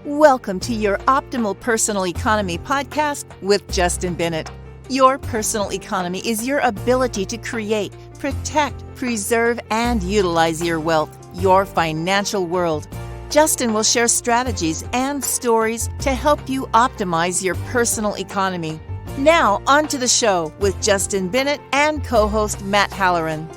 Welcome to your Optimal Personal Economy podcast with Justin Bennett. Your personal economy is your ability to create, protect, preserve, and utilize your wealth, your financial world. Justin will share strategies and stories to help you optimize your personal economy. Now, on to the show with Justin Bennett and co-host Matt Halloran.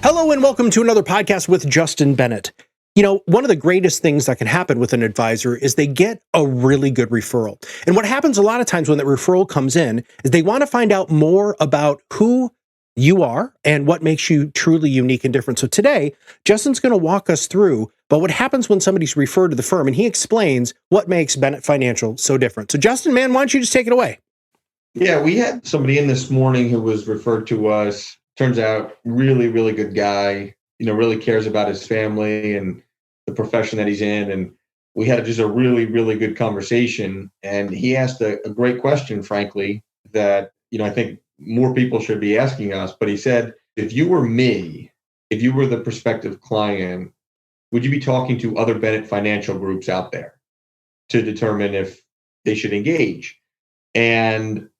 Hello and welcome to another podcast with Justin Bennett. You know, one of the greatest things that can happen with an advisor is they get a really good referral. And what happens a lot of times when that referral comes in is they want to find out more about who you are and what makes you truly unique and different. So today, Justin's going to walk us through but what happens when somebody's referred to the firm, and he explains what makes Bennett Financial so different. So Justin, man, why don't you just take it away? Yeah, we had somebody in this morning who was referred to us. Turns out really, really good guy, really cares about his family and the profession that he's in. And we had just a really, really good conversation. And he asked a great question, frankly, that, I think more people should be asking us. But he said, if you were me, if you were the prospective client, would you be talking to other Bennett Financial Groups out there to determine if they should engage? And,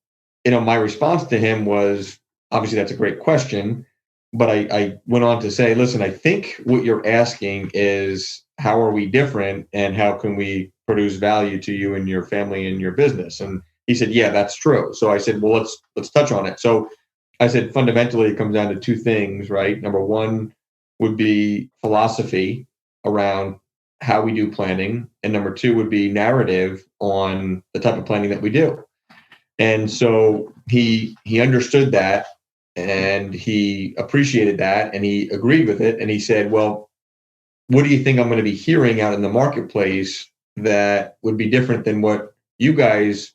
my response to him was, obviously, that's a great question. But I went on to say, listen, I think what you're asking is, how are we different and how can we produce value to you and your family and your business? And he said, yeah, that's true. So I said, well, let's touch on it. So I said, fundamentally, it comes down to two things, right? Number one would be philosophy around how we do planning. And number two would be narrative on the type of planning that we do. And so he understood that. And he appreciated that and he agreed with it. And he said, well, what do you think I'm going to be hearing out in the marketplace that would be different than what you guys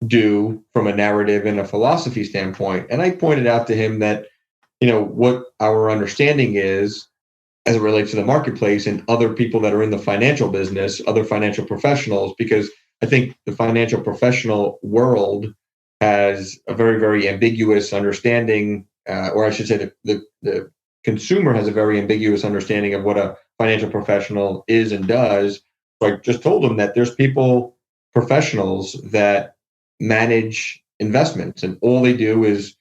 do from a narrative and a philosophy standpoint? And I pointed out to him that, what our understanding is as it relates to the marketplace and other people that are in the financial business, other financial professionals, because I think the financial professional world has a very, very ambiguous understanding, or I should say the consumer has a very ambiguous understanding of what a financial professional is and does. So I just told them that there's professionals that manage investments, and all they do is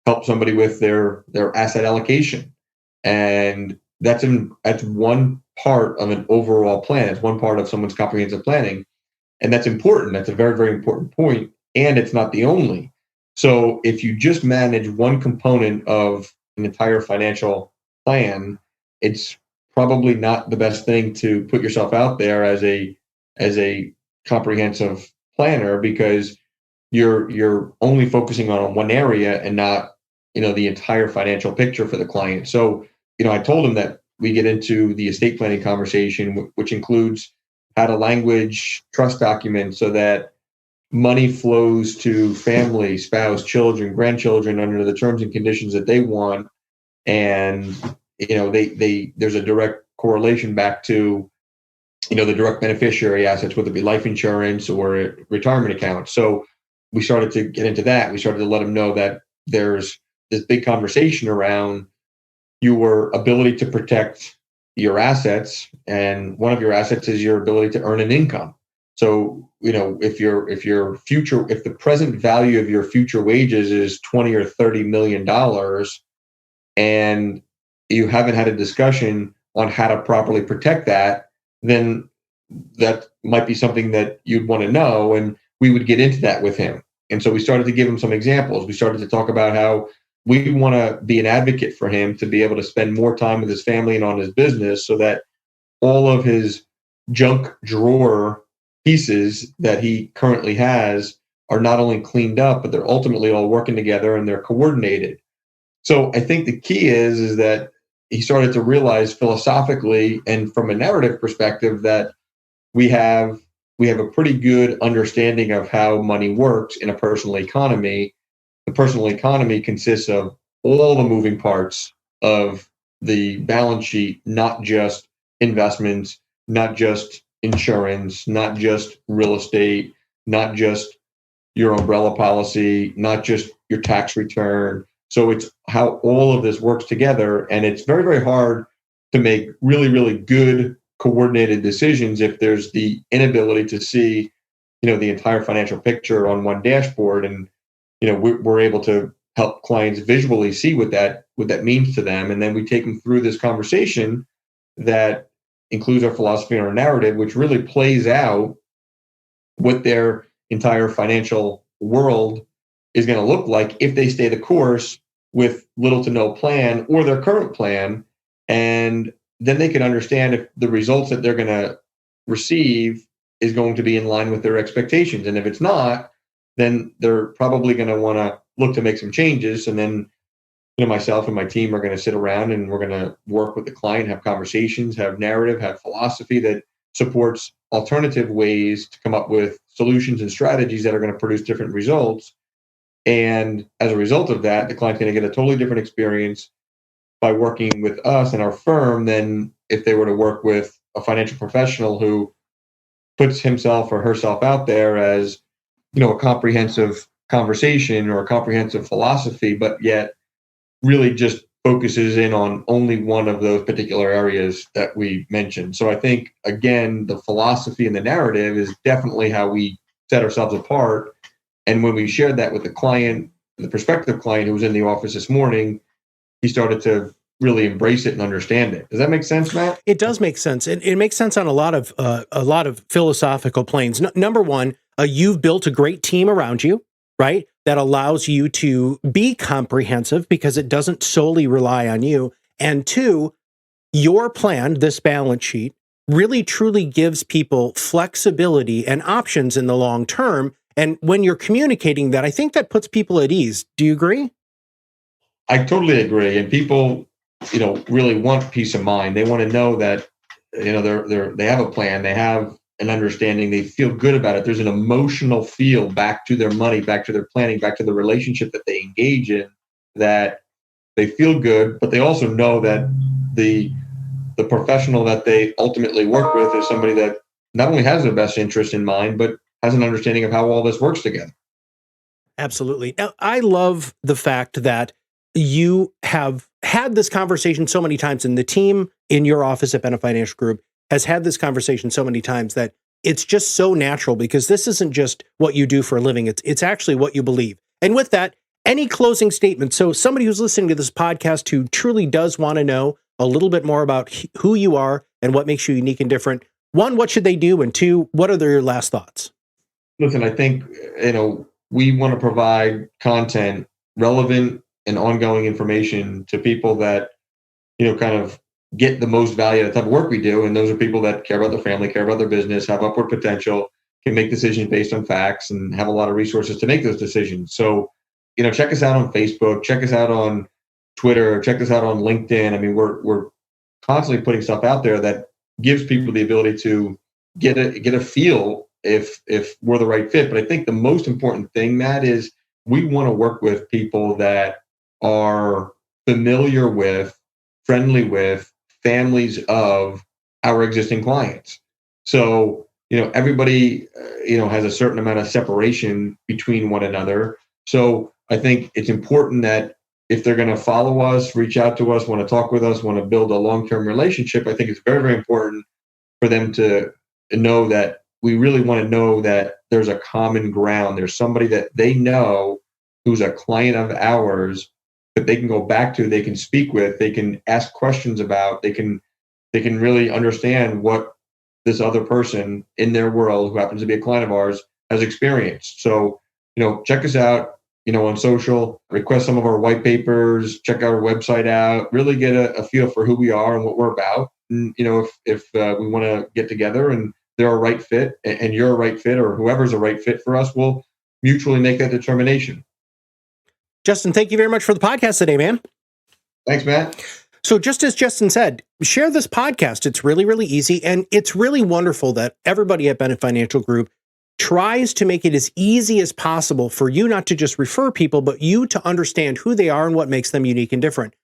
help somebody with their asset allocation. And that's one part of an overall plan. It's one part of someone's comprehensive planning. And that's important. That's a very, very important point. And it's not the only. So if you just manage one component of an entire financial plan, it's probably not the best thing to put yourself out there as a comprehensive planner, because you're only focusing on one area and not, the entire financial picture for the client. So, I told him that we get into the estate planning conversation, which includes how to language trust documents so that money flows to family, spouse, children, grandchildren under the terms and conditions that they want. And, there's a direct correlation back to, the direct beneficiary assets, whether it be life insurance or retirement accounts. So we started to get into that. We started to let them know that there's this big conversation around your ability to protect your assets. And one of your assets is your ability to earn an income. So, if the present value of your future wages is $20 or $30 million, and you haven't had a discussion on how to properly protect that, then that might be something that you'd want to know. And we would get into that with him. And so we started to give him some examples. We started to talk about how we want to be an advocate for him to be able to spend more time with his family and on his business, so that all of his junk drawer pieces that he currently has are not only cleaned up, but they're ultimately all working together and they're coordinated. So I think the key is that he started to realize philosophically and from a narrative perspective that we have a pretty good understanding of how money works in a personal economy. The personal economy consists of all the moving parts of the balance sheet, not just investments, not just insurance, not just real estate, not just your umbrella policy, not just your tax return. So it's how all of this works together. And it's very, very hard to make really, really good coordinated decisions if there's the inability to see, the entire financial picture on one dashboard. And, we're able to help clients visually see what that means to them. And then we take them through this conversation that includes our philosophy and our narrative, which really plays out what their entire financial world is going to look like if they stay the course with little to no plan or their current plan. And then they can understand if the results that they're going to receive is going to be in line with their expectations. And if it's not, then they're probably going to want to look to make some changes. And then, myself and my team are going to sit around and we're going to work with the client, have conversations, have narrative, have philosophy that supports alternative ways to come up with solutions and strategies that are going to produce different results. And as a result of that, the client's going to get a totally different experience by working with us and our firm than if they were to work with a financial professional who puts himself or herself out there as, a comprehensive conversation or a comprehensive philosophy, but yet really just focuses in on only one of those particular areas that we mentioned. So I think, again, the philosophy and the narrative is definitely how we set ourselves apart. And when we shared that with the client, the prospective client who was in the office this morning, he started to really embrace it and understand it. Does that make sense, Matt? It does make sense. It makes sense on a lot of philosophical planes. Number one, you've built a great team around you, right? That allows you to be comprehensive because it doesn't solely rely on you. And two, your plan, this balance sheet, really truly gives people flexibility and options in the long term. And when you're communicating that, I think that puts people at ease. Do you agree? I totally agree. And people, really want peace of mind. They want to know that, they have a plan, they have an understanding, they feel good about it. There's an emotional feel back to their money, back to their planning, back to the relationship that they engage in, that they feel good, but they also know that the professional that they ultimately work with is somebody that not only has their best interest in mind, but has an understanding of how all this works together. Absolutely. Now, I love the fact that you have had this conversation so many times, and the team in your office at Bennett Financial Group has had this conversation so many times that it's just so natural because this isn't just what you do for a living. It's actually what you believe. And with that, any closing statements? So somebody who's listening to this podcast who truly does want to know a little bit more about who you are and what makes you unique and different. One, what should they do? And two, what are their last thoughts? Listen, I think, we want to provide content, relevant and ongoing information to people that, kind of get the most value out of the type of work we do. And those are people that care about their family, care about their business, have upward potential, can make decisions based on facts, and have a lot of resources to make those decisions. So, check us out on Facebook, check us out on Twitter, check us out on LinkedIn. I mean, we're constantly putting stuff out there that gives people the ability to get a feel if we're the right fit. But I think the most important thing, Matt, is we want to work with people that are familiar with, friendly with, families of our existing clients. So, everybody, has a certain amount of separation between one another. So I think it's important that if they're going to follow us, reach out to us, want to talk with us, want to build a long-term relationship, I think it's very, very important for them to know that we really want to know that there's a common ground. There's somebody that they know who's a client of ours that they can go back to, they can speak with, they can ask questions about, they can really understand what this other person in their world who happens to be a client of ours has experienced. So, check us out, on social, request some of our white papers, check our website out, really get a feel for who we are and what we're about. And, if we want to get together and they're a right fit and you're a right fit, or whoever's a right fit for us, we'll mutually make that determination. Justin, thank you very much for the podcast today, man. Thanks, Matt. So just as Justin said, share this podcast. It's really, really easy. And it's really wonderful that everybody at Bennett Financial Group tries to make it as easy as possible for you not to just refer people, but you to understand who they are and what makes them unique and different.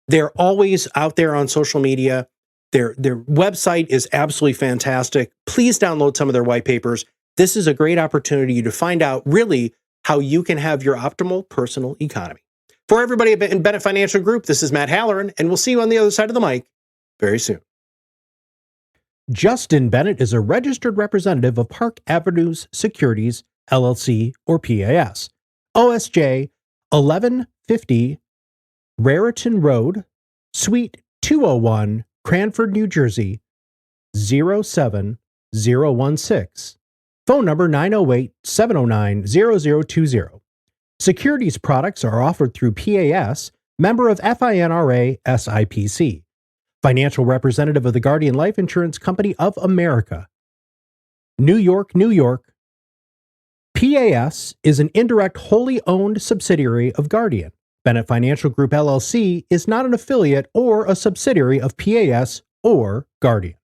They're always out there on social media. Their website is absolutely fantastic. Please download some of their white papers. This is a great opportunity to find out really how you can have your optimal personal economy. For everybody in Bennett Financial Group, this is Matt Halloran, and we'll see you on the other side of the mic very soon. Justin Bennett is a registered representative of Park Avenues Securities, LLC, or PAS. OSJ 1150 Raritan Road, Suite 201, Cranford, New Jersey, 07016. Phone number 908-709-0020. Securities products are offered through PAS, member of FINRA SIPC. Financial representative of the Guardian Life Insurance Company of America. New York, New York. PAS is an indirect wholly owned subsidiary of Guardian. Bennett Financial Group LLC is not an affiliate or a subsidiary of PAS or Guardian.